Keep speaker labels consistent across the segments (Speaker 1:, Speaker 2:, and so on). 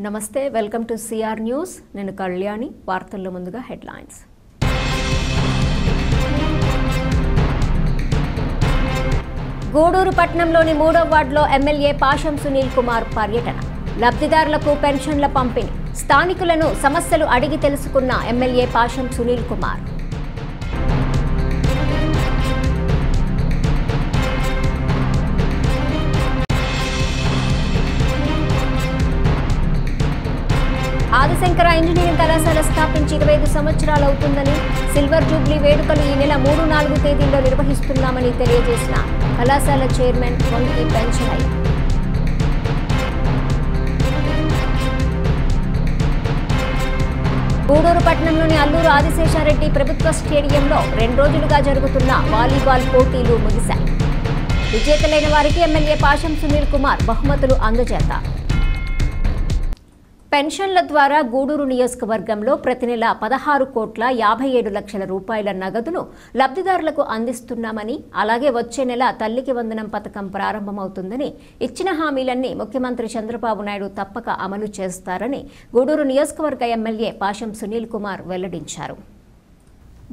Speaker 1: నమస్తే welcome to CR news నేను కళ్యాణి వార్తల్లో ముందుగా హెడ్లైన్స్ గూడూరు పట్టణంలోని 3వ వార్డులో ఎమ్మెల్యే పాషం సునీల్ కుమార్ పర్యటన లబ్ధిదారులకు పెన్షన్ల పంపిణీ స్థానికులను సమస్యలు అడిగి తెలుసుకున్న ఎమ్మెల్యే పాషం సునీల్ కుమార్ ఆదిశంకర ఇంజనీరింగ్ కళాశాల స్థాపించి 25 సంవత్సరాలు అవుతుందని సిల్వర్ జూబ్లీ వేడుకలు ఈ నెల 3-4 తేదీల్లో నిర్వహిస్తున్నామని తెలియజేసిన కళాశాల చైర్మన్ వంగి పెంచలయ్య గూడూరు పట్టణంలోని అల్లూరు ఆదిశేషారెడ్డి ప్రభుత్వ స్టేడియంలో 2 రోజులుగా జరుగుతున్న వాలీబాల్ పోటీలు ముగిశాయి. విజేతలైన వారికి ఎమ్మెల్యే పాషం సునీల్ కుమార్ బహుమతులు అందజేస్తారు. పెన్షన్ల ద్వారా గూడూరు నియోజకవర్గంలో ప్రతి నెల 16,57,00,000 రూపాయల నగదును లబ్ధిదారులకు అందిస్తున్నామని, అలాగే వచ్చే నెల తల్లికి వందనం పథకం ప్రారంభమవుతుందని, ఇచ్చిన హామీలన్నీ ముఖ్యమంత్రి చంద్రబాబు నాయుడు తప్పక అమలు చేస్తారని గూడూరు నియోజకవర్గ ఎమ్మెల్యే పాషం సునీల్ కుమార్ వెల్లడించారు.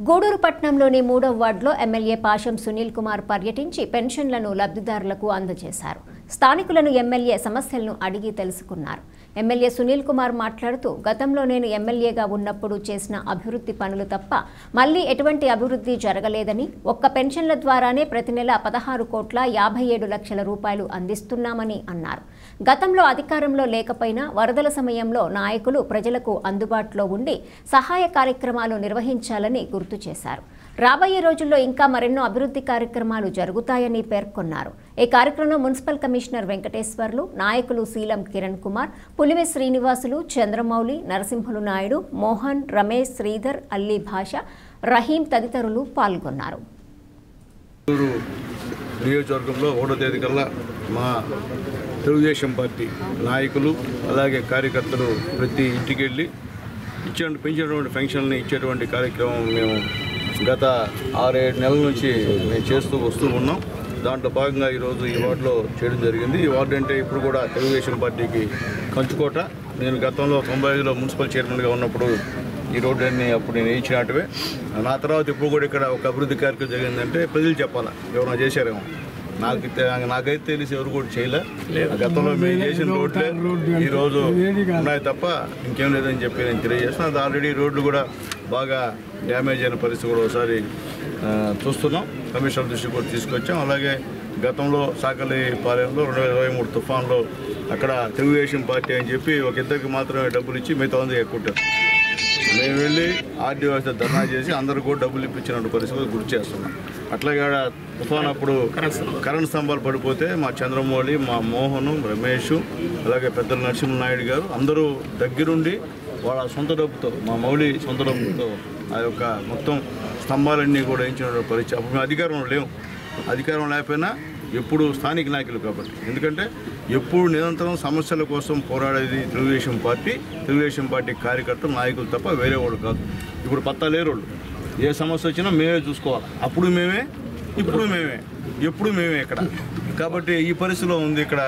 Speaker 1: గూడూరు పట్టణంలోని 3వ వార్డులో ఎమ్మెల్యే పాషం సునీల్ కుమార్ పర్యటించి పెన్షన్లను లబ్ధిదారులకు అందజేశారు. స్థానికులను ఎమ్మెల్యే సమస్యలను అడిగి తెలుసుకున్నారు. ఎమ్మెల్యే సునీల్ కుమార్ మాట్లాడుతూ, గతంలో నేను ఎమ్మెల్యేగా ఉన్నప్పుడు చేసిన అభివృద్ధి పనులు తప్ప మళ్లీ ఎటువంటి అభివృద్ధి జరగలేదని, ఒక్క పెన్షన్ల ద్వారానే ప్రతి నెల 16,57,00,000 రూపాయలు అందిస్తున్నామని అన్నారు. గతంలో అధికారంలో లేకపోయినా వరదల సమయంలో నాయకులు ప్రజలకు అందుబాటులో ఉండి సహాయ కార్యక్రమాలు నిర్వహించాలని గుర్తు చేశారు. రాబోయే రోజుల్లో ఇంకా మరెన్నో అభివృద్ధి కార్యక్రమాలు జరుగుతాయని పేర్కొన్నారు. ఈ కార్యక్రమంలో మున్సిపల్ కమిషనర్ వెంకటేశ్వర్లు, నాయకులు శీలం కిరణ్ కుమార్, పులిమి శ్రీనివాసులు, చంద్రమౌళి, నరసింహులు నాయుడు, మోహన్, రమేష్, శ్రీధర్, అల్లీ భాష, రహీం తదితరులు పాల్గొన్నారు.
Speaker 2: నియోజకవర్గంలో 1వ తేదీ కల్లా మా తెలుగుదేశం పార్టీ నాయకులు అలాగే కార్యకర్తలు ప్రతి ఇంటికి వెళ్ళి పెంచినటువంటి పెన్షన్ని ఇచ్చేటువంటి కార్యక్రమం మేము గత 6-7 నెలల నుంచి మేము వస్తూ ఉన్నాం. దాంట్లో భాగంగా ఈరోజు ఈ వార్డులో చేయడం జరిగింది. ఈ వార్డు అంటే ఇప్పుడు కూడా తెలుగుదేశం పార్టీకి కంచుకోట. నేను గతంలో 95లో మున్సిపల్ చైర్మన్గా ఉన్నప్పుడు ఈ రోడ్డు అన్ని అప్పుడు నేను వేయించినట్టువే. నా తర్వాత ఇప్పుడు కూడా ఇక్కడ ఒక అభివృద్ధి కార్యక్రమం జరిగిందంటే ప్రజలు చెప్పాలా, ఎవరైనా చేశారేమో. నాకైతే తెలిసి ఎవరు కూడా చేయలే. గతంలో మేము చేసిన రోడ్లే ఈరోజు ఉన్నాయి తప్ప ఇంకేం లేదని చెప్పి నేను తెలియజేస్తున్నాను. అది ఆల్రెడీ రోడ్లు కూడా బాగా డ్యామేజ్ అయిన పరిస్థితి కూడా ఒకసారి చూస్తున్నాం. కమిషనర్ దృష్టికి కూడా తీసుకొచ్చాం. అలాగే గతంలో సాకలిపాలెంలో 2023 తుఫాన్లో అక్కడ తెలుగుదేశం పార్టీ అని చెప్పి ఒక ఇద్దరికి మాత్రమే డబ్బులు ఇచ్చి మిగతా మంది ఎక్కుంటారు. మేము వెళ్ళి ఆర్డీఓ ధర్నా చేసి అందరూ కూడా డబ్బులు ఇప్పించినట్టు పరిస్థితి గుర్తు చేస్తున్నాం. అట్లాగే తుఫాన్ అప్పుడు కరెంట్ స్తంభాలు పడిపోతే మా చంద్రమౌళి, మా మోహను, రమేష్, అలాగే పెద్దలు నరసింహనాయుడు గారు అందరూ దగ్గరుండి వాళ్ళ సొంత డబ్బుతో, మా మౌళి సొంత డబ్బుతో ఆ యొక్క మొత్తం స్తంభాలన్నీ కూడా వేయించిన పరిస్థితి. అప్పుడు మేము అధికారం లేకపోయినా ఎప్పుడు స్థానిక నాయకులు కాబట్టి, ఎందుకంటే ఎప్పుడు నిరంతరం సమస్యల కోసం పోరాడేది తెలుగుదేశం పార్టీ కార్యకర్తలు, నాయకులు తప్ప వేరే వాళ్ళు కాదు. ఇప్పుడు పత్తా లేరు వాళ్ళు. ఏ సమస్య వచ్చినా మేమే చూసుకోవాలి. అప్పుడు మేమే, ఇప్పుడు మేమే, ఎప్పుడు మేమే ఇక్కడ. కాబట్టి ఈ పరిస్థితిలో ఉంది ఇక్కడ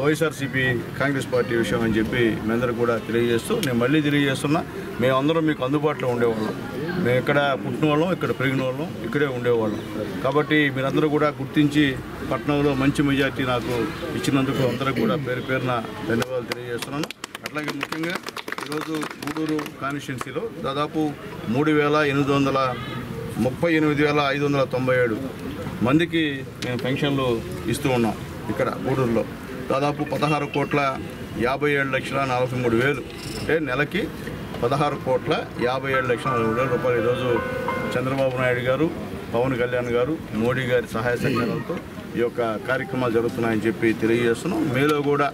Speaker 2: వైఎస్ఆర్సీపీ కాంగ్రెస్ పార్టీ విషయం అని చెప్పి మేమందరూ కూడా తెలియజేస్తూ, నేను మళ్ళీ తెలియజేస్తున్నా, మేమందరం మీకు అందుబాటులో ఉండేవాళ్ళం. మేము ఇక్కడ పుట్టిన వాళ్ళం, ఇక్కడ పెరిగిన వాళ్ళం, ఇక్కడే ఉండేవాళ్ళం. కాబట్టి మీరందరూ కూడా గుర్తించి పట్టణంలో మంచి మెజార్టీ నాకు ఇచ్చినందుకు అందరూ కూడా పేరున ధన్యవాదాలు తెలియజేస్తున్నాను. అట్లాగే ముఖ్యంగా ఈరోజు గూడూరు కాన్స్టిట్యున్సీలో దాదాపు 38,597 మందికి మేము పెన్షన్లు ఇస్తూ ఉన్నాం. ఇక్కడ గూడూరులో దాదాపు 16,57,43,000 అంటే నెలకి 16,57,43,000 రూపాయలు ఈరోజు చంద్రబాబు నాయుడు గారు, పవన్ కళ్యాణ్ గారు, మోడీ గారి సహాయ సహకారాలతో ఈ యొక్క కార్యక్రమాలు జరుగుతున్నాయని చెప్పి తెలియజేస్తున్నాం. మేలో కూడా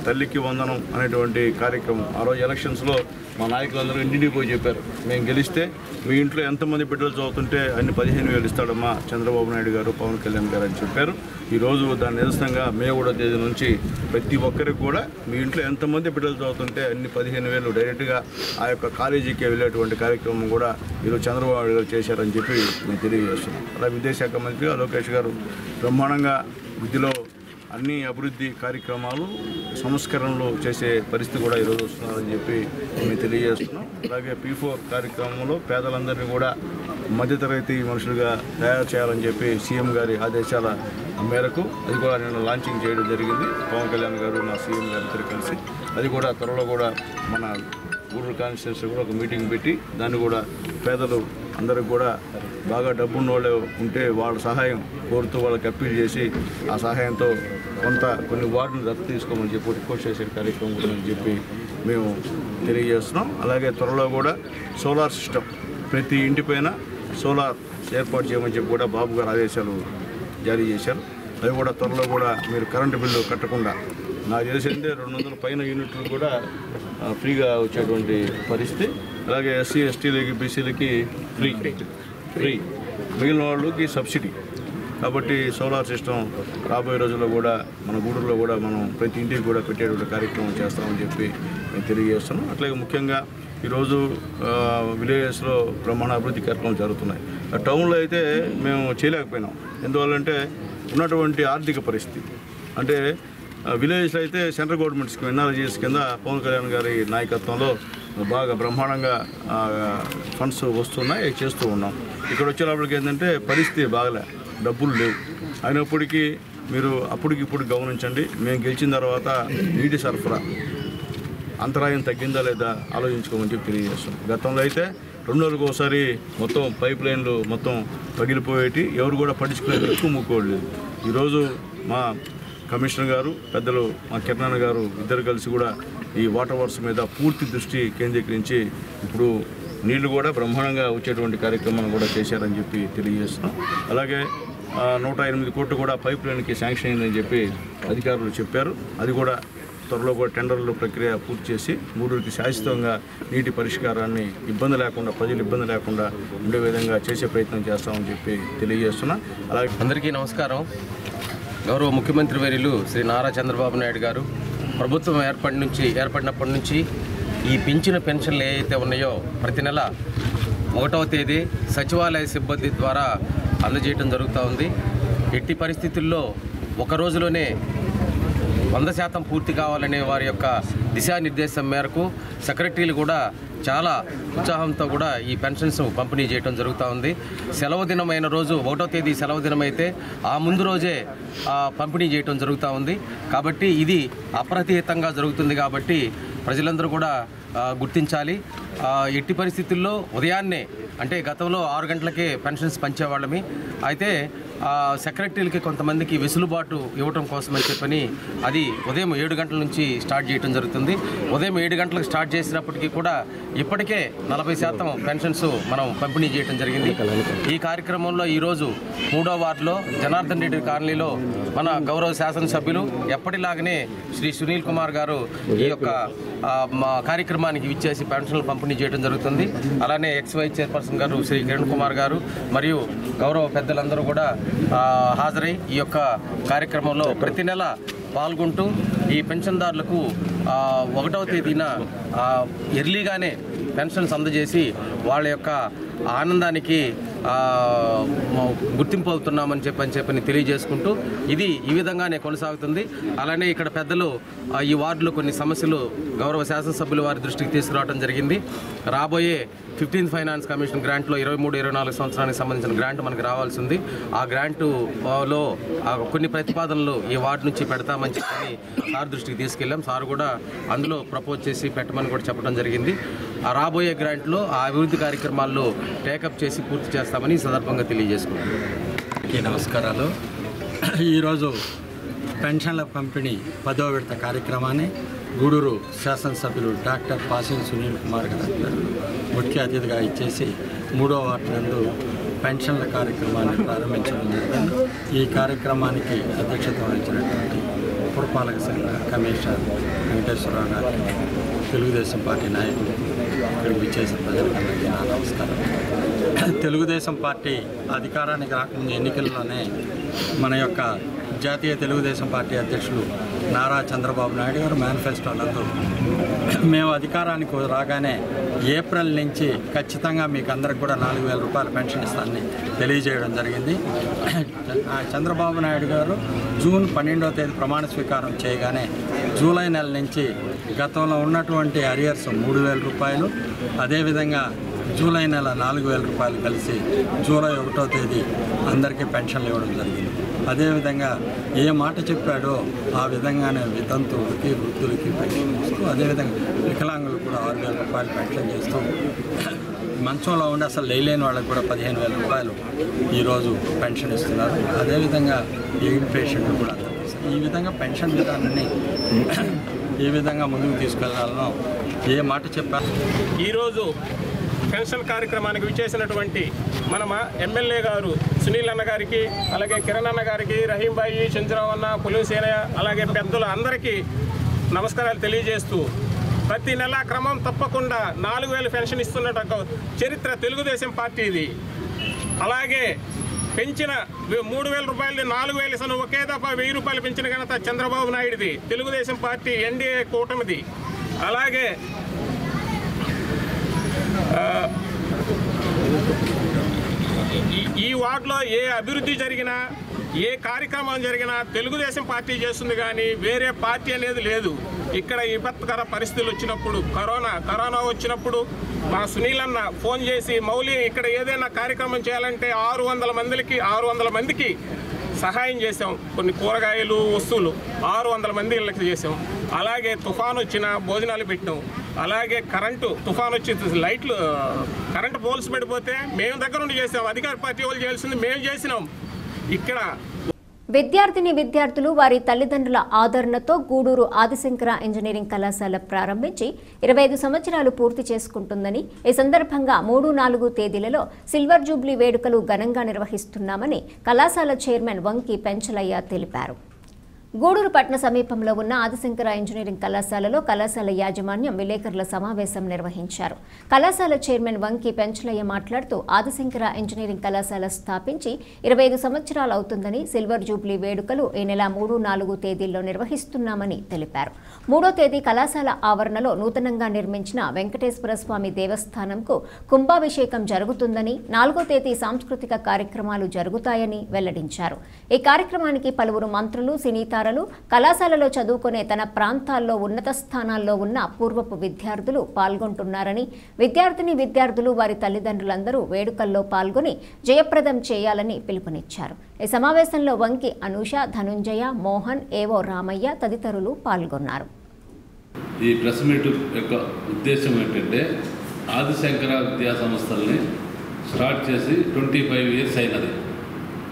Speaker 2: తల్లికి వందనం అనేటువంటి కార్యక్రమం ఆ రోజు ఎలక్షన్స్లో మా నాయకులందరూ ఇంటికి పోయి చెప్పారు, మేము గెలిస్తే మీ ఇంట్లో ఎంతమంది బిడ్డలు చదువుతుంటే అన్ని 15,000 ఇస్తాడమ్మా చంద్రబాబు నాయుడు గారు, పవన్ కళ్యాణ్ గారు అని చెప్పారు. ఈరోజు దాని నిరసనంగా మే 1వ తేదీ నుంచి ప్రతి ఒక్కరికి కూడా మీ ఇంట్లో ఎంతమంది బిడ్డలు చదువుతుంటే అన్ని 15,000 డైరెక్ట్గా ఆ యొక్క కాలేజీకి వెళ్ళేటువంటి కార్యక్రమం కూడా ఈరోజు చంద్రబాబు నాయుడు గారు చేశారని చెప్పి మేము తెలియజేస్తున్నాం. అలా విద్యాశాఖ మంత్రిగా లోకేష్ గారు బ్రహ్మాండంగా విద్యలో అన్ని అభివృద్ధి కార్యక్రమాలు సంస్కరణలు చేసే పరిస్థితి కూడా ఈరోజు వస్తున్నారని చెప్పి మేము తెలియజేస్తున్నాం. అలాగే P4 కార్యక్రమంలో పేదలందరినీ కూడా మధ్యతరగతి మనుషులుగా తయారు చేయాలని చెప్పి సీఎం గారి ఆదేశాల మేరకు అది కూడా నేను లాంచింగ్ చేయడం జరిగింది. పవన్ కళ్యాణ్ గారు మా సీఎం గారు ఇద్దరు కలిసి అది కూడా త్వరలో కూడా మన గూడూరు కాన్స్టిట్యూన్సీ కూడా ఒక మీటింగ్ పెట్టి దాన్ని కూడా పేదలు అందరికి కూడా బాగా డబ్బున్న వాళ్ళు ఉంటే వాళ్ళ సహాయం కోరుతూ వాళ్ళకి అప్పీల్ చేసి ఆ సహాయంతో కొన్ని వార్డులు దత్తు తీసుకోమని చెప్పి రిక్వెస్ట్ చేసే కార్యక్రమం కూడా అని చెప్పి మేము తెలియజేస్తున్నాం. అలాగే త్వరలో కూడా సోలార్ సిస్టమ్ ప్రతి ఇంటిపైన సోలార్ ఏర్పాటు చేయమని చెప్పి కూడా బాబు గారు ఆదేశాలు జారీ చేశారు. అవి కూడా త్వరలో కూడా మీరు కరెంటు బిల్లు కట్టకుండా నాకు తెలిసిందే 200 పైన యూనిట్లు కూడా ఫ్రీగా వచ్చేటువంటి పరిస్థితి. అలాగే SC STలకి BCలకి ఫ్రీ మిగిలిన వాళ్ళకి సబ్సిడీ. కాబట్టి సోలార్ సిస్టమ్ రాబోయే రోజుల్లో కూడా మన గూడూరులో కూడా మనం ప్రతి ఇంటికి కూడా పెట్టేటువంటి కార్యక్రమం చేస్తామని చెప్పి మేము తెలియజేస్తున్నాం. అట్లాగే ముఖ్యంగా ఈరోజు విలేజెస్లో బ్రహ్మాండ అభివృద్ధి కార్యక్రమాలు జరుగుతున్నాయి. టౌన్లో అయితే మేము చేయలేకపోయినాం. ఎందువల్లంటే ఉన్నటువంటి ఆర్థిక పరిస్థితి. అంటే విలేజ్లో అయితే సెంట్రల్ గవర్నమెంట్ స్కీమ్ NRGS కింద పవన్ కళ్యాణ్ గారి నాయకత్వంలో బాగా బ్రహ్మాండంగా ఫండ్స్ వస్తున్నాయి, చేస్తూ ఉన్నాం. ఇక్కడ వచ్చేటప్పటికి ఏంటంటే పరిస్థితి బాగలే, డబ్బులు లేవు. అయినప్పటికీ మీరు అప్పటికిప్పుడు గమనించండి. మేము గెలిచిన తర్వాత నీటి సరఫరా అంతరాయం తగ్గిందా లేదా ఆలోచించుకోమని చెప్పి తెలియజేస్తాం. గతంలో అయితే 2 రోజులకు ఒకసారి మొత్తం పైప్ లైన్లు మొత్తం పగిలిపోయేటి, ఎవరు కూడా పట్టించుకునేది ఎక్కువ ముక్కోలేదు. ఈరోజు మా కమిషనర్ గారు పెద్దలు మా కిరణ్ గారు ఇద్దరు కలిసి కూడా ఈ వాటర్ వర్క్స్ మీద పూర్తి దృష్టి కేంద్రీకరించి ఇప్పుడు నీళ్లు కూడా బ్రహ్మాండంగా వచ్చేటువంటి కార్యక్రమాన్ని కూడా చేశారని చెప్పి తెలియజేస్తున్నాం. అలాగే 108 కోట్లు కూడా పైప్ లైన్కి శాంక్షన్ అయిందని చెప్పి అధికారులు చెప్పారు. అది కూడా త్వరలో కూడా టెండర్లు ప్రక్రియ పూర్తి చేసి గూడూరుకి శాశ్వతంగా నీటి పరిష్కారాన్ని ఇబ్బంది లేకుండా, ప్రజలు ఇబ్బంది లేకుండా ఉండే విధంగా చేసే ప్రయత్నం చేస్తామని చెప్పి తెలియజేస్తున్నా. అలాగే
Speaker 3: అందరికీ నమస్కారం. గౌరవ ముఖ్యమంత్రి వర్యులు శ్రీ నారా చంద్రబాబు నాయుడు గారు ప్రభుత్వం ఏర్పడినప్పటి నుంచి ఈ పెన్షన్లు ఏవైతే ఉన్నాయో ప్రతి నెల 1వ తేదీ సచివాలయ సిబ్బంది ద్వారా అందజేయడం జరుగుతూ ఉంది. ఎట్టి పరిస్థితుల్లో ఒక రోజులోనే 100% పూర్తి కావాలనే వారి యొక్క దిశానిర్దేశం మేరకు సెక్రటరీలు కూడా చాలా ఉత్సాహంతో కూడా ఈ పెన్షన్స్ పంపిణీ చేయడం జరుగుతూ ఉంది. సెలవు దినమైన రోజు 1వ తేదీ సెలవు దినమైతే ఆ ముందు రోజే పంపిణీ చేయడం జరుగుతూ ఉంది. కాబట్టి ఇది అప్రతిహితంగా జరుగుతుంది. కాబట్టి ప్రజలందరూ కూడా గుర్తించాలి. ఎట్టి పరిస్థితుల్లో ఉదయాన్నే అంటే గతంలో 6 గంటలకే పెన్షన్స్ పంచేవాళ్ళమి. అయితే సెక్రటరీలకి కొంతమందికి వెసులుబాటు ఇవ్వడం కోసమని చెప్పని అది ఉదయం 7 గంటల నుంచి స్టార్ట్ చేయడం జరుగుతుంది. ఉదయం 7 గంటలకు స్టార్ట్ చేసినప్పటికీ కూడా ఇప్పటికే 40% పెన్షన్స్ మనం పంపిణీ చేయడం జరిగింది. ఈ కార్యక్రమంలో ఈరోజు 3వ వార్డులో జనార్దన్ రెడ్డి కాలనీలో మన గౌరవ శాసనసభ్యులు ఎప్పటిలాగానే శ్రీ సునీల్ కుమార్ గారు ఈ యొక్క కార్యక్రమానికి విచ్చేసి పెన్షన్లు పంపిణీ చేయడం జరుగుతుంది. అలానే XY చైర్పర్సన్ గారు శ్రీ కిరణ్ కుమార్ గారు మరియు గౌరవ పెద్దలందరూ కూడా హాజరై ఈ యొక్క కార్యక్రమంలో ప్రతి నెల పాల్గొంటూ ఈ పెన్షన్దారులకు 1వ తేదీన ఎర్లీగానే పెన్షన్స్ అందజేసి వాళ్ళ యొక్క ఆనందానికి గుర్తింపు అవుతున్నామని చెప్పని తెలియజేసుకుంటూ ఇది ఈ విధంగానే కొనసాగుతుంది. అలానే ఇక్కడ పెద్దలు ఈ వార్డులో కొన్ని సమస్యలు గౌరవ శాసనసభ్యుల వారి దృష్టికి తీసుకురావడం జరిగింది. రాబోయే 15th ఫైనాన్స్ కమిషన్ గ్రాంట్లో 23-24 సంవత్సరానికి సంబంధించిన గ్రాంట్ మనకు రావాల్సి ఉంది. ఆ గ్రాంటులో కొన్ని ప్రతిపాదనలు ఈ వార్డు నుంచి పెడతామని చెప్పని సార్ దృష్టికి తీసుకెళ్ళాం. సార్ కూడా అందులో ప్రపోజ్ చేసి పెట్టమని కూడా చెప్పడం జరిగింది. ఆ రాబోయే గ్రాంట్లో ఆ అభివృద్ధి కార్యక్రమాల్లో టేకప్ చేసి పూర్తి చేస్తామని ఈ సందర్భంగా తెలియజేసుకుంటున్నాను.
Speaker 4: నమస్కారాలు. ఈరోజు పెన్షన్ల పంపిణీ 10వ విడత కార్యక్రమాన్ని గూడూరు శాసనసభ్యులు డాక్టర్ పాసిన్ సునీల్ కుమార్ గారు ముఖ్య అతిథిగా ఇచ్చేసి 3వ వార్డు నందు పెన్షన్ల కార్యక్రమాన్ని ప్రారంభించడం జరిగింది. ఈ కార్యక్రమానికి అధ్యక్షత వహించినటువంటి పురపాలక సంఘ కమిషనర్ వెంకటేశ్వరరావు గారికి, తెలుగుదేశం పార్టీ నాయకులు, ఇక్కడికి విచ్చేసిన ప్రజలందరికీ నా నమస్కారం. తెలుగుదేశం పార్టీ అధికారానికి రాకముందు ఎన్నికల్లోనే మన యొక్క జాతీయ తెలుగుదేశం పార్టీ అధ్యక్షులు నారా చంద్రబాబు నాయుడు గారు మేనిఫెస్టోనందు మేము అధికారానికి రాగానే ఏప్రిల్ నుంచి ఖచ్చితంగా మీకు అందరికి కూడా 4,000 రూపాయల పెన్షన్ ఇస్తానని తెలియజేయడం జరిగింది. చంద్రబాబు నాయుడు గారు జూన్ 12వ తేదీ ప్రమాణ స్వీకారం చేయగానే జూలై నెల నుంచి గతంలో ఉన్నటువంటి అరియర్స్ 3,000 రూపాయలు, అదేవిధంగా జూలై నెల 4,000 రూపాయలు కలిసి జూలై 1వ తేదీ అందరికీ పెన్షన్లు ఇవ్వడం జరిగింది. అదేవిధంగా ఏ మాట చెప్పాడో ఆ విధంగానే వితంతువులకి, వృద్ధులకి పెన్షన్ ఇస్తూ, అదేవిధంగా వికలాంగులకు కూడా 6,000 రూపాయలు పెన్షన్ చేస్తూ, మంచంలో ఉండి అసలు లేని వాళ్ళకి కూడా 15,000 రూపాయలు ఈరోజు పెన్షన్ ఇస్తున్నారు. అదేవిధంగా ఎయిడ్ పేషెంట్లు కూడా ఈ విధంగా పెన్షన్ విధానాన్ని ఏ విధంగా ముందుకు తీసుకెళ్లాలనో ఏ మాట చెప్పారు.
Speaker 5: ఈరోజు పెన్షన్ కార్యక్రమానికి విచ్చేసినటువంటి మన ఎమ్మెల్యే గారు సునీల్ అన్న గారికి, అలాగే కిరణ్ అన్న గారికి, రహీంబాయి, చంద్రరావు అన్న, పులిసేనయ్య, అలాగే పెద్దలు అందరికీ నమస్కారాలు తెలియజేస్తూ, ప్రతి నెల క్రమం తప్పకుండా 4,000 పెన్షన్ ఇస్తున్నట్టు చరిత్ర తెలుగుదేశం పార్టీది. అలాగే పెంచిన 3,000 రూపాయలది 4,000 ఇస్తాను, ఒకే దఫా 1,000 రూపాయలు పెంచిన ఘనత చంద్రబాబు నాయుడుది, తెలుగుదేశం పార్టీ ఎన్డీఏ కూటమిది. అలాగే ఈ వార్డులో ఏ అభివృద్ధి జరిగినా, ఏ కార్యక్రమం జరిగినా తెలుగుదేశం పార్టీ చేస్తుంది, కానీ వేరే పార్టీ అనేది లేదు. ఇక్కడ విపత్కర పరిస్థితులు వచ్చినప్పుడు, కరోనా వచ్చినప్పుడు మా సునీల్ అన్న ఫోన్ చేసి, మౌలి ఇక్కడ ఏదైనా కార్యక్రమం చేయాలంటే 600 మందికి సహాయం చేసాం. కొన్ని కూరగాయలు, వస్తువులు 600 మంది ఇళ్ళకి చేసాం. అలాగే తుఫాను వచ్చినా భోజనాలు పెట్టాం. అలాగే తుఫాను వచ్చి కరెంటు పోల్స్ పడిపోతే మేము దగ్గర నుండి చేసాం. అధికార పార్టీ వాళ్ళు చేయాల్సింది మేము చేసినాం. ఇక్కడ
Speaker 1: విద్యార్థులు వారి తల్లిదండ్రుల ఆదరణతో గూడూరు ఆదిశంకర ఇంజనీరింగ్ కళాశాల ప్రారంభించి 25 సంవత్సరాలు పూర్తి చేసుకుంటుందని, ఈ సందర్భంగా 3, 4 తేదీలలో సిల్వర్ జూబ్లీ వేడుకలు ఘనంగా నిర్వహిస్తున్నామని కళాశాల చైర్మన్ వంకి పెంచలయ్య తెలిపారు. గూడూరు పట్టణ సమీపంలో ఉన్న ఆదిశంకర ఇంజనీరింగ్ కళాశాలలో కళాశాల యాజమాన్యం విలేకరుల సమావేశం నిర్వహించారు. కళాశాల చైర్మన్ వంకి పెంచలయ్య మాట్లాడుతూ, ఆదిశంకర ఇంజనీరింగ్ కళాశాల స్థాపించి 25 సంవత్సరాలు అవుతుందని, సిల్వర్ జూబ్లీ వేడుకలు ఈ నెల 3, 4 తేదీల్లో నిర్వహిస్తున్నామని తెలిపారు. 3వ తేదీ కళాశాల ఆవరణలో నూతనంగా నిర్మించిన వెంకటేశ్వర స్వామి దేవస్థానంకు కుంభాభిషేకం జరుగుతుందని, 4వ తేదీ సాంస్కృతిక కార్యక్రమాలు జరుగుతాయని వెల్లడించారు. ఈ కార్యక్రమానికి పలువురు మంత్రులు, సినీ కళాశాలలో చదువుకునే తన ప్రాంతాల్లో ఉన్నత స్థానాల్లో ఉన్న పూర్వపు విద్యార్థులు పాల్గొంటున్నారని, విద్యార్థులు వారి తల్లిదండ్రులందరూ వేడుకల్లో పాల్గొని జయప్రదం చేయాలని పిలుపునిచ్చారు. ఈ సమావేశంలో వంకి అనూష, ధనుంజయ, మోహన్, ఏవో రామయ్య తదితరులు పాల్గొన్నారు.
Speaker 6: ఈ ప్రెస్ మీట్ యొక్క ఉద్దేశం ఏంటంటే, ఆదిశంకర విద్యా సంస్థల్ని స్టార్ట్ చేసి 25 ఇయర్స్ అయినది.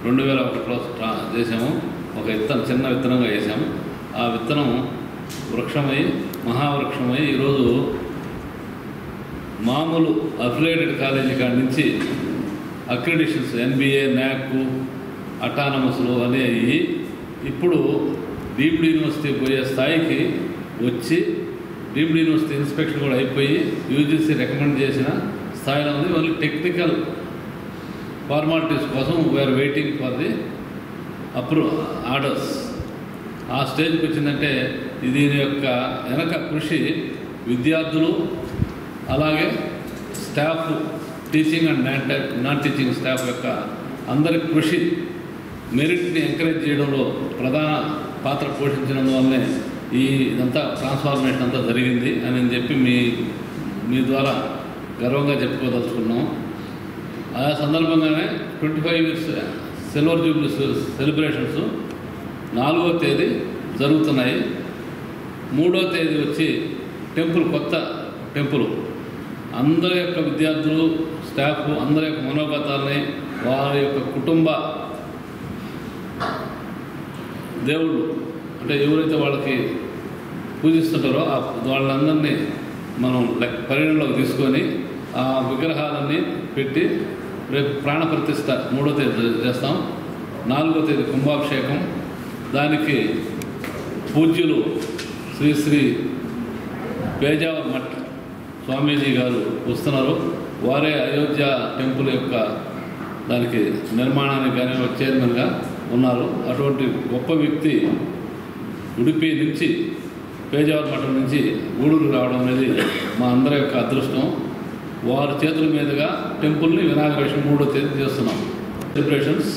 Speaker 6: 2001లో చేసాము. ఒక చిన్న విత్తనంగా వేసాము. ఆ విత్తనం వృక్షమై, మహావృక్షమై ఈరోజు మామూలు అఫిలియేటెడ్ కాలేజీ కాడి నుంచి అక్రిడిషన్స్, NBA, NAC, అటానమస్లు అనేవి ఇప్పుడు డీమ్డ్ యూనివర్సిటీ పోయే స్థాయికి వచ్చి, డీమ్డ్ యూనివర్సిటీ ఇన్స్పెక్షన్ కూడా అయిపోయి UGC రికమెండ్ చేసిన స్థాయిలో ఉంది. ఓన్లీ టెక్నికల్ ఫార్మాలిటీస్ కోసం we are waiting for the orders. ఆ స్టేజ్కి వచ్చిందంటే దీని యొక్క వెనక కృషి విద్యార్థులు, అలాగే staff, teaching and non teaching staff యొక్క అందరి కృషి, మెరిట్ని ఎంకరేజ్ చేయడంలో ప్రధాన పాత్ర పోషించడం వల్లనే ఇదంతా ట్రాన్స్ఫార్మేషన్ అంతా జరిగింది అని చెప్పి మీ ద్వారా గర్వంగా చెప్పుకోదలుచుకున్నాం. ఆ సందర్భంగానే 25 ఇయర్స్ సిల్వర్ జూబ్లీ సెలబ్రేషన్స్ 4వ తేదీ జరుగుతున్నాయి. 3వ తేదీ వచ్చి కొత్త టెంపుల్. అందరి యొక్క విద్యార్థులు, స్టాఫ్ అందరి యొక్క మనోగతాలని, వారి యొక్క కుటుంబ దేవుళ్ళు అంటే ఎవరైతే వాళ్ళకి పూజిస్తుంటారో వాళ్ళందరినీ మనం పరిగణలోకి తీసుకొని ఆ విగ్రహాలన్నీ పెట్టి రేపు ప్రాణప్రతిష్ఠ 3వ తేదీ చేస్తాం. 4వ తేదీ కుంభాభిషేకం. దానికి పూజ్యులు శ్రీ శ్రీ పేజావర్ మఠ్ స్వామీజీ గారు వస్తున్నారు. వారే అయోధ్య టెంపుల్ యొక్క దానికి నిర్మాణానికి కానీ చైర్మన్గా ఉన్నారు. అటువంటి గొప్ప వ్యక్తి ఉడిపి నుంచి పేజావరం మఠం నుంచి గూడూరు రావడం అనేది మా అందరి యొక్క అదృష్టం. వారి చేతుల మీదుగా టెంపుల్ని ఇనాగరేషన్ 3వ తేదీ చేస్తున్నాం. సెలబ్రేషన్స్,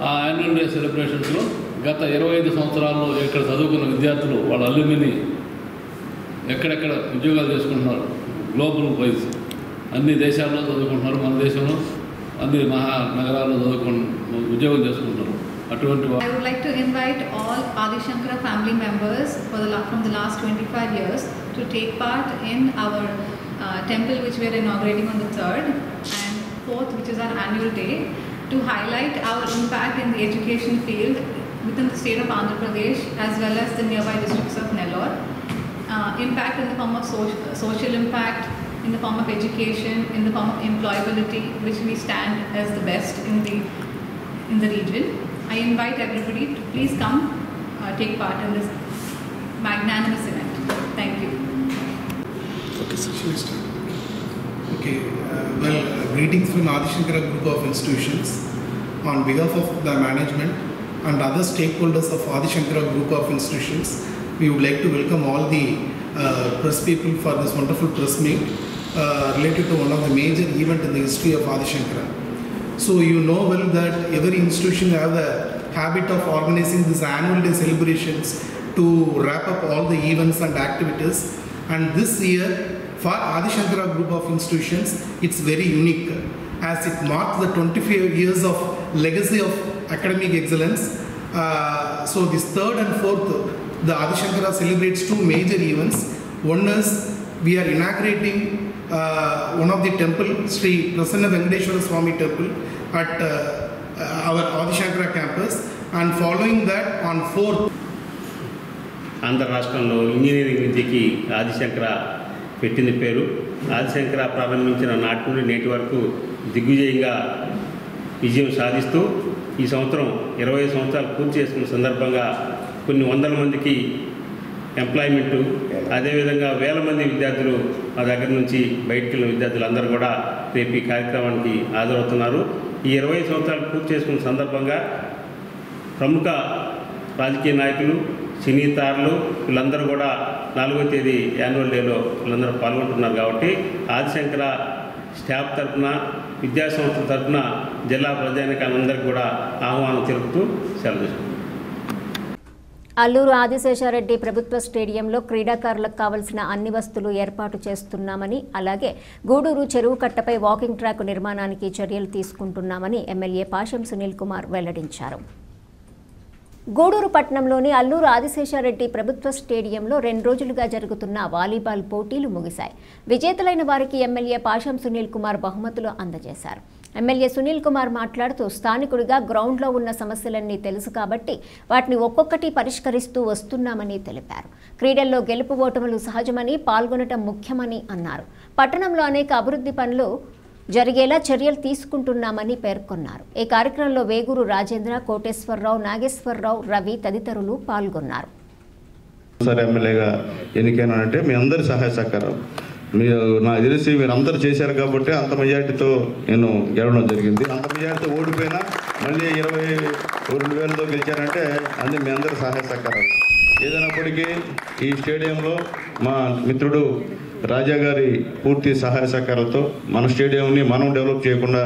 Speaker 6: ఆ యాన్యువల్ డే సెలబ్రేషన్స్లో గత 25 సంవత్సరాల్లో ఇక్కడ చదువుకున్న విద్యార్థులు వాళ్ళ అల్యూమిని ఎక్కడెక్కడ ఉద్యోగాలు చేసుకుంటున్నారు. గ్లోబల్ వైజ్ అన్ని దేశాల్లో చదువుకుంటున్నారు. మన దేశంలో అన్ని మహానగరాల్లో ఉద్యోగం చేసుకుంటున్నారు.
Speaker 7: I would like to invite all Adi Shankara family members from the last 25 years to take part in our temple, which we are inaugurating on the 3rd, and 4th, which is our annual day, to highlight our impact in the education field within the state of Andhra Pradesh as well as the nearby districts of Nellore. Impact in the form of social impact, in the form of education, in the form of employability, which we stand as the best in the region. I invite everybody to please come take part in this magnanimous event. Thank you.
Speaker 8: Okay, greetings from Adi Shankara Group of Institutions. On behalf of the management and other stakeholders of Adi Shankara Group of Institutions, we would like to welcome all the press people for this wonderful press meet related to one of the major events in the history of Adi Shankara. So you know well that every institution have the habit of organizing these annual day celebrations to wrap up all the events and activities. And this year, for Adi Shankara Group of Institutions, it's very unique as it marks the 25 years of legacy of academic excellence. So this 3rd and 4th, the Adi Shankara celebrates 2 major events. One is we are inaugurating one of the temple, Sri Prasanna Venkateshwara Swami temple at our Adi Shankara campus, and following that on 4th.
Speaker 9: Andhra రాష్ట్రంలో engineering విద్యకి ఆది శంకర పెట్టిన పేరు. ఆది శంకర ప్రారంభించిన నాటి నుండి నేటి వరకు దిగ్విజయంగా విజయం సాధిస్తూ ఈ సంవత్సరం 25 సంవత్సరాలు పూర్తి చేసుకున్న సందర్భంగా కొన్ని వందల మందికి ఎంప్లాయ్మెంటు, అదేవిధంగా వేల మంది విద్యార్థులు మా దగ్గర నుంచి బయటికి వెళ్ళిన విద్యార్థులందరూ కూడా రేపు ఈ కార్యక్రమానికి హాజరవుతున్నారు. ఈ 25 సంవత్సరాలు పూర్తి చేసుకున్న సందర్భంగా ప్రముఖ రాజకీయ నాయకులు, సినీ తారలు వీళ్ళందరూ కూడా 4వ తేదీ యాన్యువల్ డేలో వీళ్ళందరూ పాల్గొంటున్నారు. కాబట్టి ఆదిశంకర స్టాఫ్ తరఫున, విద్యాసంస్థల తరఫున జిల్లా ప్రజానికాలందరికీ కూడా ఆహ్వానం తెలుపుతూ సెలవు తీసుకుంటున్నాను.
Speaker 1: అల్లూరు ఆదిశేషారెడ్డి ప్రభుత్వ స్టేడియంలో క్రీడాకారులకు కావలసిన అన్ని వస్తువులు ఏర్పాటు చేస్తున్నామని, అలాగే గూడూరు చెరువు కట్టపై వాకింగ్ ట్రాక్ నిర్మాణానికి చర్యలు తీసుకుంటున్నామని ఎమ్మెల్యే పాషం సునీల్ కుమార్ వెల్లడించారు. గూడూరు పట్టణంలోని అల్లూరు ఆదిశేషారెడ్డి ప్రభుత్వ స్టేడియంలో 2 రోజులుగా జరుగుతున్న వాలీబాల్ పోటీలు ముగిశాయి. విజేతలైన వారికి ఎమ్మెల్యే పాషం సునీల్ కుమార్ బహుమతులు అందజేశారు. ఎమ్మెల్యే సునీల్ కుమార్ మాట్లాడుతూ స్థానికుడిగా గ్రౌండ్లో ఉన్న సమస్యలన్నీ తెలుసు కాబట్టి వాటిని ఒక్కొక్కటి పరిష్కరిస్తూ వస్తున్నామని తెలిపారు. క్రీడల్లో గెలుపు ఓటములు సహజమని, పాల్గొనటం ముఖ్యమని అన్నారు. పట్టణంలో అనేక అభివృద్ధి పనులు జరిగేలా చర్యలు తీసుకుంటున్నామని పేర్కొన్నారు. ఈ కార్యక్రమంలో వేగూరు రాజేంద్ర, కోటేశ్వరరావు, నాగేశ్వరరావు, రవి తదితరులు పాల్గొన్నారు.
Speaker 2: ఎమ్మెల్యేగా ఎన్నికైనానంటే మీ అందరి సహాయ సహకారం మీరు నాకు తెలిసి మీరు అందరూ చేశారు కాబట్టి అంత మెజార్టీతో నేను గెలవడం జరిగింది. అంత మెజార్టీతో ఓడిపోయినా మళ్ళీ 22,000తో గెలిచారంటే అది మీ అందరి సహాయ సహకారాలు. ఏదైనప్పటికీ ఈ స్టేడియంలో మా మిత్రుడు రాజా గారి పూర్తి సహాయ సహకారాలతో మన స్టేడియంని మనం డెవలప్ చేయకుండా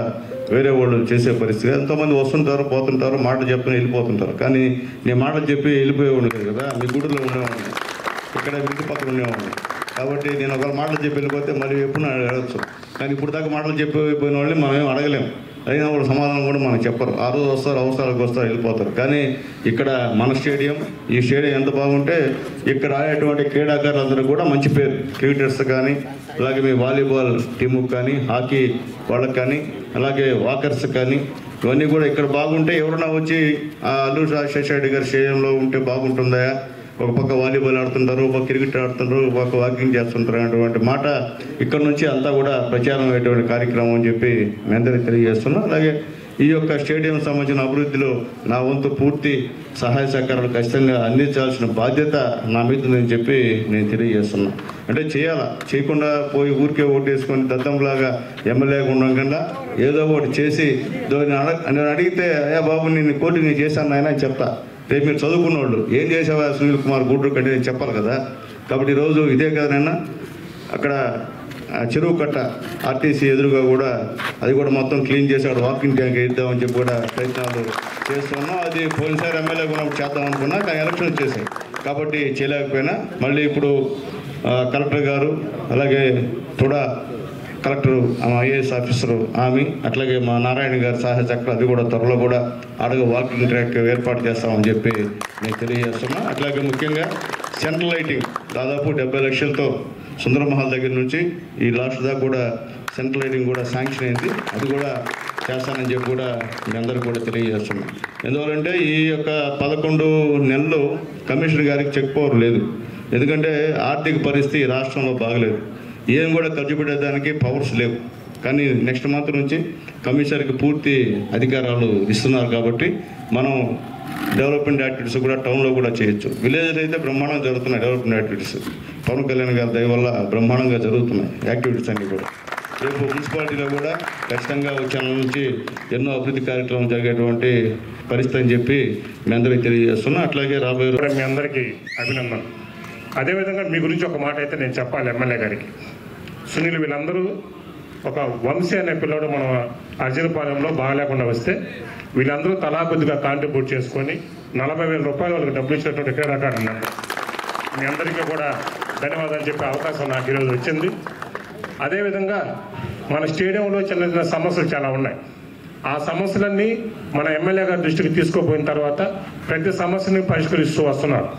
Speaker 2: వేరే వాళ్ళు చేసే పరిస్థితి. ఎంతోమంది వస్తుంటారు, పోతుంటారు, మాటలు చెప్పుకుని వెళ్ళిపోతుంటారు. కానీ నేను మాటలు చెప్పి వెళ్ళిపోయేవాడు కదా, మీ గుడిలో ఉండేవాడిని, ఇక్కడ ఇంటి పక్కన ఉండేవాడిని. కాబట్టి నేను ఒకవేళ మాటలు చెప్పి వెళ్ళిపోతే మళ్ళీ ఎప్పుడు అడగచ్చు. కానీ ఇప్పుడు దాకా మాటలు చెప్పిపోయిన వాళ్ళని మనం ఏం అడగలేము. అయినా వాళ్ళు సమాధానం కూడా మనకు చెప్పరు. ఆ రోజు వస్తారు, అవసరాలకు వస్తారు, వెళ్ళిపోతారు. కానీ ఇక్కడ మన స్టేడియం, ఈ స్టేడియం ఎంత బాగుంటే ఇక్కడ ఆడేటువంటి క్రీడాకారులందరూ కూడా మంచి పేరు, క్రికెటర్స్ కానీ, అలాగే మీ వాలీబాల్ టీముకి కానీ, హాకీ వాళ్ళకి కానీ, అలాగే వాకర్స్ కానీ, ఇవన్నీ కూడా ఇక్కడ బాగుంటే ఎవరైనా వచ్చి అల్లూరు శేషారెడ్డి గారి స్టేడియంలో ఉంటే బాగుంటుందా, ఒక పక్క వాలీబాల్ ఆడుతుంటారు, ఒక పక్క క్రికెట్ ఆడుతుంటారు, ఒక పక్క వాకింగ్ చేస్తుంటారు అనేటువంటి మాట ఇక్కడ నుంచి అంతా కూడా ప్రచారం అయ్యేటువంటి కార్యక్రమం అని చెప్పి మీ అందరికీ తెలియజేస్తున్నాం. అలాగే ఈ యొక్క స్టేడియం సంబంధించిన అభివృద్ధిలో నా వంతు పూర్తి సహాయ సహకారాలు ఖచ్చితంగా అందించాల్సిన బాధ్యత నా మీద ఉందని చెప్పి నేను తెలియజేస్తున్నాను. అంటే చేయాలా, చేయకుండా పోయి ఊరికే ఓటు వేసుకొని దద్దంలాగా ఎమ్మెల్యేగా ఉండడం కన్నా ఏదో ఒకటి చేసి నేను అడిగితే అయ్యా బాబు నేను కోటి నేను చేశాను ఆయన అని చెప్తా. రేపు మీరు చదువుకున్న వాళ్ళు ఏం చేసావా సునీల్ కుమార్ గూడూరు కంటే నేను చెప్పాలి కదా. కాబట్టి ఈరోజు ఇదే కదనైనా అక్కడ చెరువు కట్ట ఆర్టీసీ ఎదురుగా కూడా అది కూడా మొత్తం క్లీన్ చేసి అక్కడ వాకింగ్ ట్యాంక్ వేద్దామని చెప్పి కూడా ప్రయత్నాలు చేస్తున్నాం. అది పోయినసారి ఎమ్మెల్యే కూడా చేద్దాం అనుకున్నా, కానీ ఎలక్షన్ వచ్చేసాయి కాబట్టి చేయలేకపోయినా మళ్ళీ ఇప్పుడు కలెక్టర్ గారు అలాగే కూడా కలెక్టర్ ఐఏఎస్ ఆఫీసరు ఆమె అట్లాగే మా నారాయణ గారి సహాయ చక్రం అది కూడా త్వరలో కూడా అడుగు వాకింగ్ ట్రాక్ ఏర్పాటు చేస్తామని చెప్పి నేను తెలియజేస్తున్నా. అట్లాగే ముఖ్యంగా సెంట్రల్ లైటింగ్ దాదాపు 70 లక్షలతో సుందరమహల్ దగ్గర నుంచి ఈ లాస్ట్ దాకా కూడా సెంట్రల్ లైటింగ్ కూడా శాంక్షన్ అయింది. అది కూడా చేస్తానని చెప్పి కూడా మీ అందరికీ కూడా తెలియజేస్తున్నాం. ఎందువల్లంటే ఈ యొక్క 11 నెలలు కమిషనర్ గారికి చెక్ పవర్ లేదు. ఎందుకంటే ఆర్థిక పరిస్థితి రాష్ట్రంలో బాగలేదు, ఏం కూడా ఖర్చు పెట్టేదానికి పవర్స్ లేవు. కానీ నెక్స్ట్ మంత్ నుంచి కమిషనర్కి పూర్తి అధికారాలు ఇస్తున్నారు కాబట్టి మనం డెవలప్మెంట్ యాక్టివిటీస్ కూడా టౌన్లో కూడా చేయొచ్చు. విలేజ్లో అయితే బ్రహ్మాండంగా జరుగుతున్నాయి డెవలప్మెంట్ యాక్టివిటీస్. పవన్ కళ్యాణ్ గారి దయ వల్ల బ్రహ్మాండంగా జరుగుతున్నాయి యాక్టివిటీస్ అన్నీ కూడా. రేపు మున్సిపాలిటీలో కూడా ఖచ్చితంగా వచ్చే నుంచి ఎన్నో అభివృద్ధి కార్యక్రమం జరిగేటువంటి పరిస్థితి అని చెప్పి మీ అందరికీ తెలియజేస్తున్నా. అట్లాగే రాబోయే
Speaker 10: మీ అందరికీ అభినందన. అదేవిధంగా మీ గురించి ఒక మాట అయితే నేను చెప్పాలి ఎమ్మెల్యే గారికి. సునీల్ వీళ్ళందరూ ఒక వంశీ అనే పిల్లడు మన అర్జునపాలెంలో బాగాలేకుండా వస్తే వీళ్ళందరూ తలా కొద్దిగా కాంట్రిబ్యూట్ చేసుకొని 40,000 రూపాయలు వాళ్ళకి డబ్బులు ఇచ్చినటువంటి క్రీడాకారులు ఉన్నారు. మీ అందరికీ కూడా ధన్యవాదాలు చెప్పే అవకాశం నాకు ఈరోజు వచ్చింది. అదేవిధంగా మన స్టేడియంలో చిన్న చిన్న సమస్యలు చాలా ఉన్నాయి. ఆ సమస్యలన్నీ మన ఎమ్మెల్యే గారి దృష్టికి తీసుకుపోయిన తర్వాత ప్రతి సమస్యని పరిష్కరిస్తూ వస్తున్నారు.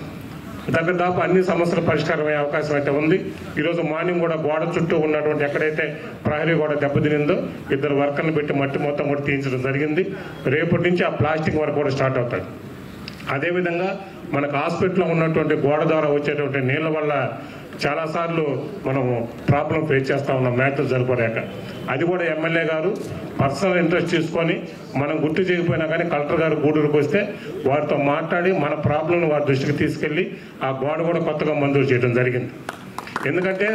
Speaker 10: దాదాపు అన్ని సమస్యల పరిష్కారం అయ్యే అవకాశం అయితే ఉంది. ఈరోజు మార్నింగ్ కూడా గోడ చుట్టూ ఉన్నటువంటి ఎక్కడైతే ప్రహరీ గోడ దెబ్బతినిందో 2 వర్కర్లు పెట్టి మట్టి మొత్తం కూడా తీయించడం జరిగింది. రేపటి నుంచి ఆ ప్లాస్టిక్ వర్క్ కూడా స్టార్ట్ అవుతాయి. అదేవిధంగా మనకు హాస్పిటల్లో ఉన్నటువంటి గోడ ద్వారా వచ్చేటువంటి నీళ్ళ వల్ల చాలాసార్లు మనం ప్రాబ్లం ఫేస్ చేస్తూ ఉన్నాం మ్యాచ్లు జరపలేక. అది కూడా ఎమ్మెల్యే గారు పర్సనల్ ఇంట్రెస్ట్ తీసుకొని మనం గుర్తు చేయకపోయినా కానీ కలెక్టర్ గారు గూడూరుకు వస్తే వారితో మాట్లాడి మన ప్రాబ్లంను వారి దృష్టికి తీసుకెళ్ళి ఆ గోడ కూడా కొత్తగా మంజూరు చేయడం జరిగింది. ఎందుకంటే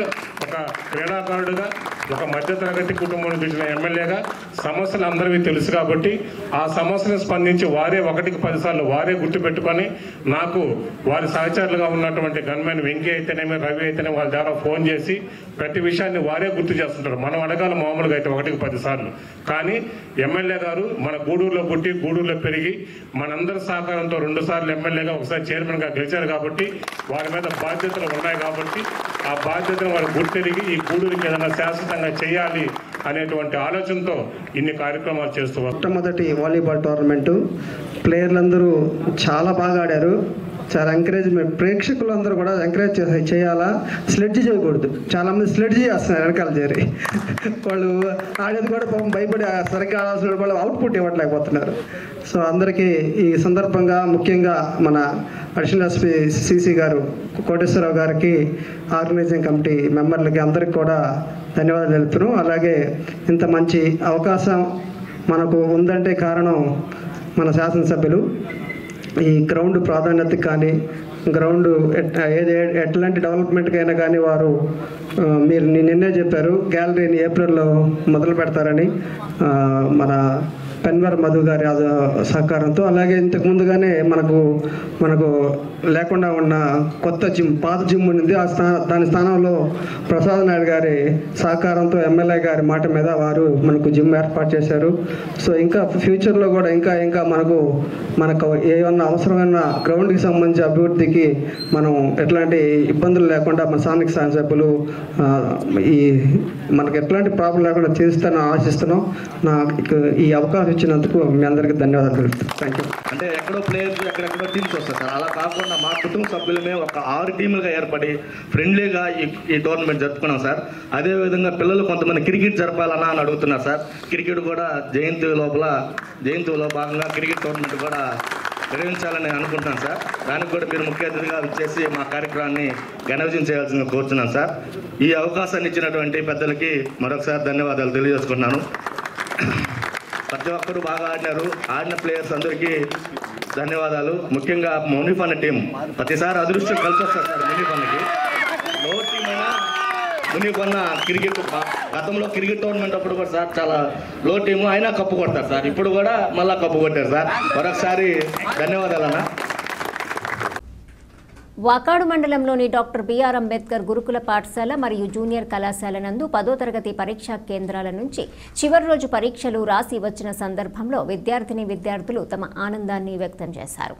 Speaker 10: ఒక క్రీడాకారుడుగా ఒక మధ్యతరగతి కుటుంబానికి వచ్చిన ఎమ్మెల్యేగా సమస్యలు అందరికీ తెలుసు కాబట్టి ఆ సమస్యను స్పందించి వారే 1కి 10 సార్లు వారే గుర్తుపెట్టుకొని నాకు వారి సహచరులుగా ఉన్నటువంటి గన్మెన్ వెంకీ అయితేనేమి రవి అయితేనే వాళ్ళ ద్వారా ఫోన్ చేసి ప్రతి విషయాన్ని వారే గుర్తు చేస్తుంటారు. మనం అడగాలి మామూలుగా అయితే 1కి 10 సార్లు. కానీ ఎమ్మెల్యే గారు మన గూడూరులో పుట్టి గూడూరులో పెరిగి మనందరి సహకారంతో 2 సార్లు ఎమ్మెల్యేగా ఒకసారి చైర్మన్గా గెలిచారు కాబట్టి వారి మీద బాధ్యతలు ఉన్నాయి కాబట్టి ఆ బాధ్యతను వారు గుర్తెరిగి ఈ గూడూరుకి ఏదైనా శాశ్వతంగా చేయాలి అనేటువంటి ఆలోచనతో ఇన్ని కార్యక్రమాలు చేస్తూ
Speaker 11: మొట్టమొదటి వాలీబాల్ టోర్నమెంటు ప్లేయర్లందరూ చాలా బాగా ఆడారు. చాలా ఎంకరేజ్మెంట్, ప్రేక్షకులందరూ కూడా ఎంకరేజ్ చేయాలా, స్లెడ్జ్ చేయకూడదు. చాలామంది స్లెడ్జ్ చేస్తున్నారు వెనకాల చేరి. వాళ్ళు ఆడేది కూడా పాపం భయపడి సరిగ్గా ఆడాల్సిన వాళ్ళు అవుట్పుట్ ఇవ్వట్లేకపోతున్నారు. సో అందరికీ ఈ సందర్భంగా ముఖ్యంగా మన అడిషనల్ ఎస్పీ సిసి గారు కోటేశ్వరరావు గారికి, ఆర్గనైజింగ్ కమిటీ మెంబర్లకి అందరికి కూడా ధన్యవాదాలు తెలుపుతున్నాం. అలాగే ఇంత మంచి అవకాశం మనకు ఉందంటే కారణం మన శాసనసభ్యులు. ఈ గ్రౌండ్ ప్రాధాన్యతకి కానీ గ్రౌండ్ ఎట్లాంటి డెవలప్మెంట్కి అయినా కానీ వారు మీరు నిన్నే చెప్పారు గ్యాలరీని ఏప్రిల్లో మొదలు పెడతారని మన పెన్వర్ మధు గారి సహకారంతో. అలాగే ఇంతకు ముందుగానే మనకు లేకుండా ఉన్న కొత్త జిమ్, పాత జిమ్ ఉంది. దాని స్థానంలో ప్రసాద్ నాయుడు గారి సహకారంతో ఎమ్మెల్యే గారి మాట మీద వారు మనకు జిమ్ ఏర్పాటు చేశారు. సో ఇంకా ఫ్యూచర్లో కూడా ఇంకా మనకు ఏమన్నా అవసరమైన గ్రౌండ్కి సంబంధించి అభివృద్ధికి మనం ఎట్లాంటి ఇబ్బందులు లేకుండా మన స్థానిక శాసనసభ్యులు మనకు ఎట్లాంటి ప్రాబ్లం లేకుండా చేస్తానని ఆశిస్తున్నాం. ఈ అవకాశం ఇచ్చినందుకు మీ అందరికీ ధన్యవాదాలు తెలుపుతాను. Thank you.
Speaker 12: అంటే ఎక్కడో ప్లేయర్స్ ఎక్కడెక్కడో టీమ్స్ వస్తారు సార్. అలా కాకుండా మా కుటుంబ సభ్యులమే ఒక 6 టీములుగా ఏర్పడి ఫ్రెండ్లీగా ఈ టోర్నమెంట్ జరుపుకున్నాం సార్. అదేవిధంగా పిల్లలు కొంతమంది క్రికెట్ జరపాలన్నా అని అడుగుతున్నారు సార్. క్రికెట్ కూడా జయంతిలో భాగంగా క్రికెట్ టోర్నమెంట్ కూడా నిర్వహించాలని అనుకుంటున్నాను సార్. దానికి కూడా మీరు ముఖ్య అతిథిగా వచ్చేసి మా కార్యక్రమాన్ని ఘన విజయం చేయాల్సిందిగా కోరుతున్నాను సార్. ఈ అవకాశాన్ని ఇచ్చినటువంటి పెద్దలకి మరొకసారి ధన్యవాదాలు తెలియజేసుకుంటున్నాను. ప్రతి ఒక్కరు బాగా ఆడినారు. ఆడిన ప్లేయర్స్ అందరికీ ధన్యవాదాలు. ముఖ్యంగా మునీఫ్ అన్న టీం ప్రతిసారి అదృష్టం కలిసి వస్తారు సార్. మునీఫ్ అన్నకి లో టీం అయినా మునీఫ్ అన్న క్రికెట్ గతంలో క్రికెట్ టోర్నమెంట్ అప్పుడు కూడా సార్ చాలా లో టీము అయినా కప్పు కొడతారు సార్. ఇప్పుడు కూడా మళ్ళీ కప్పు కొట్టారు సార్. మరొకసారి ధన్యవాదాలు అన్న.
Speaker 1: వాకాడు మండలంలోని డాక్టర్ బిఆర్ అంబేద్కర్ గురుకుల పాఠశాల మరియు జూనియర్ కళాశాల నందు 10వ తరగతి పరీక్షా కేంద్రాల నుంచి చివరి రోజు పరీక్షలు రాసి వచ్చిన సందర్భంలో విద్యార్థులు తమ ఆనందాన్ని వ్యక్తం చేశారు.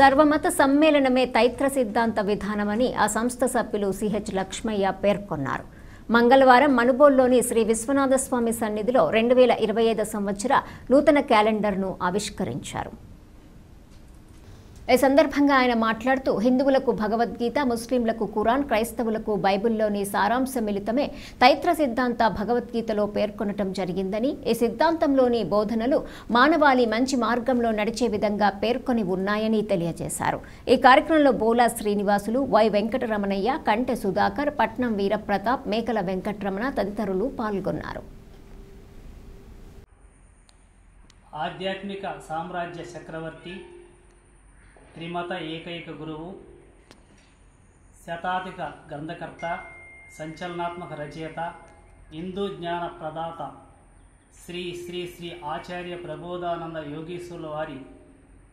Speaker 1: సర్వమత సమ్మేళనమే తైత్ర సిద్ధాంత విధానమని ఆ సంస్థ సభ్యులు సిహెచ్ లక్ష్మయ్య పేర్కొన్నారు. మంగళవారం మనుబోల్లోని శ్రీ విశ్వనాథస్వామి సన్నిధిలో 2025 సంవత్సర నూతన క్యాలెండర్ను ఆవిష్కరించారు. ఈ సందర్భంగా ఆయన మాట్లాడుతూ హిందువులకు భగవద్గీత, ముస్లింలకు ఖురాన్, క్రైస్తవులకు బైబిల్లోని సారాంశ మిళితమే తైత్ర సిద్ధాంత భగవద్గీతలో పేర్కొనటం జరిగిందని, ఈ సిద్ధాంతంలోని బోధనలు మానవాళి మంచి మార్గంలో నడిచే విధంగా పేర్కొని ఉన్నాయని తెలియజేశారు. ఈ కార్యక్రమంలో బోలా శ్రీనివాసులు, వై వెంకటరమణయ్య, కంటె సుధాకర్, పట్నం వీరప్రతాప్, మేకల వెంకటరమణ తదితరులు పాల్గొన్నారు.
Speaker 13: ఆధ్యాత్మిక సామ్రాజ్య చక్రవర్తి, త్రిమత ఏకైక గురువు, శతాధిక గ్రంథకర్త, సంచలనాత్మక రచయిత, హిందూ జ్ఞాన ప్రదాత శ్రీ శ్రీ శ్రీ ఆచార్య ప్రబోధానంద యోగీశ్వరుల వారి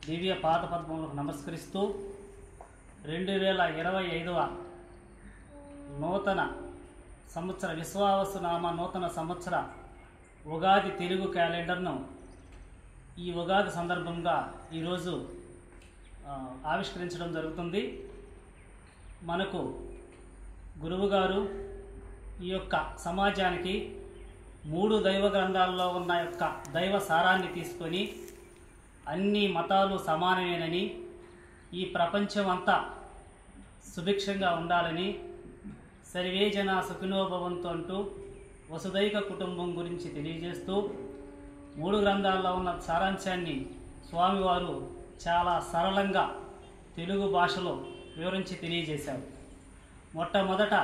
Speaker 13: దివ్య పాదపద్మములకు నమస్కరిస్తూ 2025వ నూతన సంవత్సర విశ్వావసునామ నూతన సంవత్సర ఉగాది తెలుగు క్యాలెండర్ను ఈ ఉగాది సందర్భంగా ఈరోజు ఆవిష్కరించడం జరుగుతుంది. మనకు గురువుగారు ఈ యొక్క సమాజానికి 3 దైవ గ్రంథాల్లో ఉన్న యొక్క దైవ సారాన్ని తీసుకొని అన్ని మతాలు సమానమేనని, ఈ ప్రపంచం అంతా సుభిక్షంగా ఉండాలని, సర్వే జన సుఖినో భవంతు అంటూ వసుదైక కుటుంబం గురించి తెలియజేస్తూ 3 గ్రంథాల్లో ఉన్న సారాంశాన్ని స్వామివారు చాలా సరళంగా తెలుగు భాషలో వివరించి తెలియజేశారు. మొట్టమొదట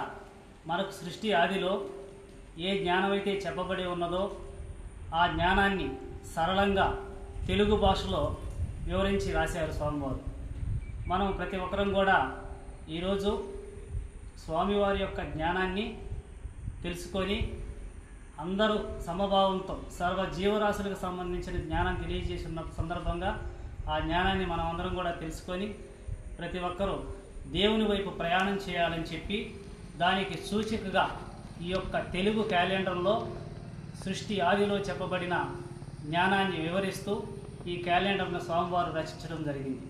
Speaker 13: మనకు సృష్టి ఆదిలో ఏ జ్ఞానమైతే చెప్పబడి ఉన్నదో ఆ జ్ఞానాన్ని సరళంగా తెలుగు భాషలో వివరించి రాశారు స్వామివారు. మనం ప్రతి ఒక్కరం కూడా ఈరోజు స్వామివారి యొక్క జ్ఞానాన్ని తెలుసుకొని అందరూ సమభావంతో సర్వ జీవరాశులకు సంబంధించిన జ్ఞానం తెలియజేసిన సందర్భంగా ఆ జ్ఞానాన్ని మనం అందరం కూడా తెలుసుకొని ప్రతి ఒక్కరూ దేవుని వైపు ప్రయాణం చేయాలని చెప్పి దానికి సూచికగా ఈ యొక్క తెలుగు క్యాలెండర్లో సృష్టి ఆదిలో చెప్పబడిన జ్ఞానాన్ని వివరిస్తూ ఈ క్యాలెండర్ను స్వామివారు రచించడం జరిగింది.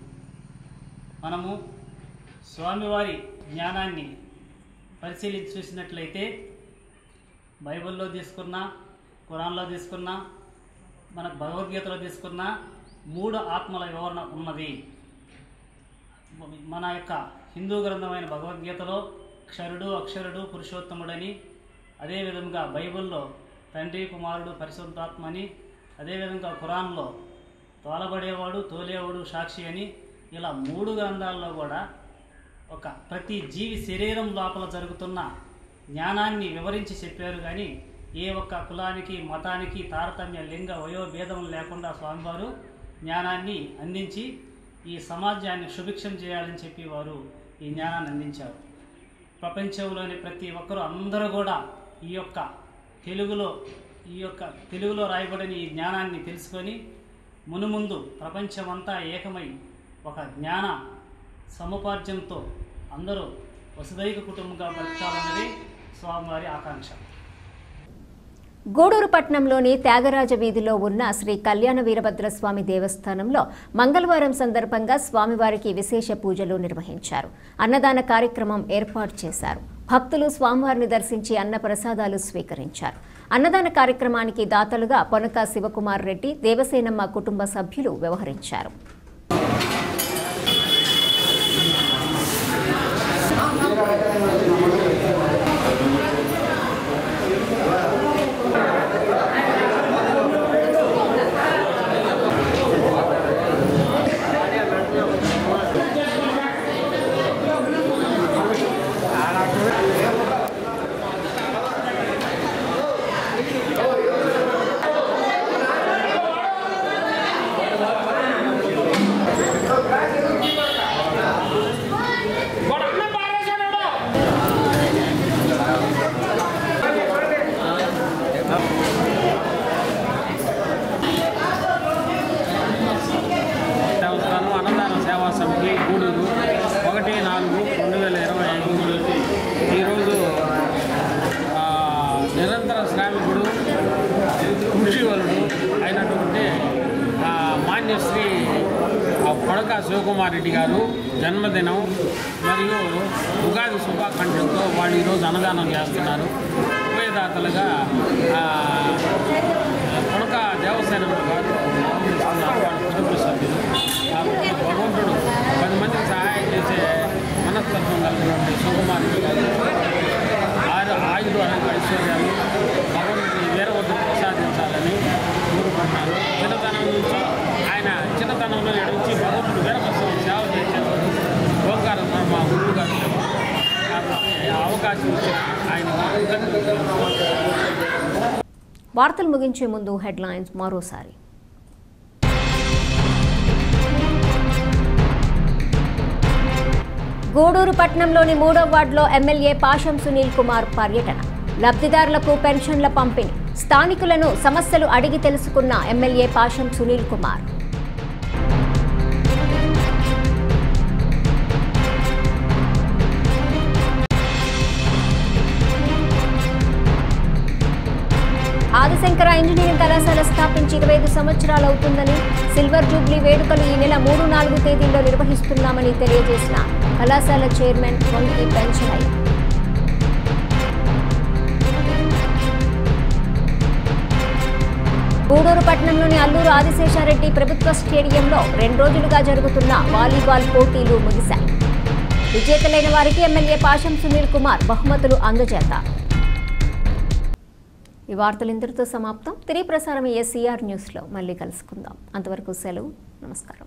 Speaker 13: మనము స్వామివారి జ్ఞానాన్ని పరిశీలించి చూసినట్లయితే బైబిల్లో తీసుకున్నా, ఖురాన్లో తీసుకున్నా, మన భగవద్గీతలో తీసుకున్నా 3 ఆత్మల వివరణ ఉన్నది. మన యొక్క హిందూ గ్రంథమైన భగవద్గీతలో క్షరుడు, అక్షరుడు, పురుషోత్తముడని, అదేవిధంగా బైబిల్లో తండ్రి, కుమారుడు, పరిశుద్ధాత్మ అని, అదేవిధంగా ఖురాన్లో తోలబడేవాడు, తోలేవాడు, సాక్షి అని, ఇలా 3 గ్రంథాల్లో కూడా ఒక ప్రతి జీవి శరీరం లోపల జరుగుతున్న జ్ఞానాన్ని వివరించి చెప్పారు. కానీ ఏ ఒక్క కులానికి, మతానికి తారతమ్య, లింగ, వయోభేదం లేకుండా స్వామివారు జ్ఞానాన్ని అందించి ఈ సమాజాన్ని సుభిక్షం చేయాలని చెప్పి వారు ఈ జ్ఞానాన్ని అందించారు. ప్రపంచంలోని ప్రతి ఒక్కరూ అందరూ కూడా ఈ యొక్క తెలుగులో రాయబడిన ఈ జ్ఞానాన్ని తెలుసుకొని మునుముందు ప్రపంచమంతా ఏకమై ఒక జ్ఞాన సముపార్జనతో అందరూ వసుదైక కుటుంబంగా బతకాలన్నది స్వామివారి ఆకాంక్ష.
Speaker 1: గూడూరు పట్టణంలోని త్యాగరాజ వీధిలో ఉన్న శ్రీ కళ్యాణ వీరభద్రస్వామి దేవస్థానంలో మంగళవారం సందర్భంగా స్వామివారికి విశేష పూజలు నిర్వహించారు. అన్నదాన కార్యక్రమం ఏర్పాటు చేశారు. భక్తులు స్వామివారిని దర్శించి అన్న ప్రసాదాలు స్వీకరించారు. అన్నదాన కార్యక్రమానికి దాతలుగా పొనక శివకుమార్ రెడ్డి, దేవసేనమ్మ కుటుంబ సభ్యులు వ్యవహరించారు.
Speaker 14: గూడూరు 1/4/2025 ఈరోజు నిరంతర శ్రామికుడు కృషివలుడు అయినటువంటి మాన్యశ్రీ పొడక శివకుమార్ రెడ్డి గారు జన్మదినం మరియు ఉగాది శుభాకాంక్షలతో వాళ్ళు ఈరోజు అన్నదానం చేస్తున్నారు. ఉభయదాతలుగా పొడక దేవసేన గారు ఇస్తున్నారు. వాళ్ళ కుటుంబ సభ్యులు కాబట్టి భగవంతుడు 10 మందికి సహాయం చేసే మనస్తత్వం కలిగినటువంటి శివకుమార్ రెడ్డి గారు ఆయుధ ఐశ్వర్యాలు భగవంతుని వీరవద్దు ప్రసాదించాలని కోరుకుంటున్నారు. చిన్నతనం నుంచి ఆయన చిన్నతనంలో నుంచి భగవంతుడు వీరభద్రుని సేవ చేసేవారు. ఓంకార మా గురువు గారు కాబట్టి అవకాశం ఇచ్చిన ఆయన
Speaker 1: వార్తలు ముగించే ముందు హెడ్లైన్స్ మరోసారి. గూడూరు పట్టణంలోని 3వ వార్డులో ఎమ్మెల్యే పాషం సునీల్ కుమార్ పర్యటన. లబ్ధిదారులకు పెన్షన్ల పంపిణీ. స్థానికులను సమస్యలు అడిగి తెలుసుకున్న ఎమ్మెల్యే పాషం సునీల్ కుమార్. ఆదిశంకర ఇంజనీరింగ్ కళాశాల స్థాపించి 25 సంవత్సరాలు అవుతుందని, సిల్వర్ జూబ్లీ వేడుకలు ఈ నెల 3, 4 తేదీల్లో నిర్వహిస్తున్నామని తెలియజేసిన కళాశాల చైర్మన్ వంకి పెంచలయ్య. గూడూరు పట్టణంలోని అల్లూరు ఆదిశేషారెడ్డి ప్రభుత్వ స్టేడియంలో 2 రోజులుగా జరుగుతున్న వాలీబాల్ పోటీలు ముగిశాయి. విజేతలైన వారికి ఎమ్మెల్యే పాషం సునీల్ కుమార్ బహుమతులు అందజేస్తారు. ఈ వార్తలు ఇంతటితో సమాప్తం. తిరిగి ప్రసారం SCR న్యూస్లో మళ్ళీ కలుసుకుందాం. అంతవరకు సెలవు. నమస్కారం.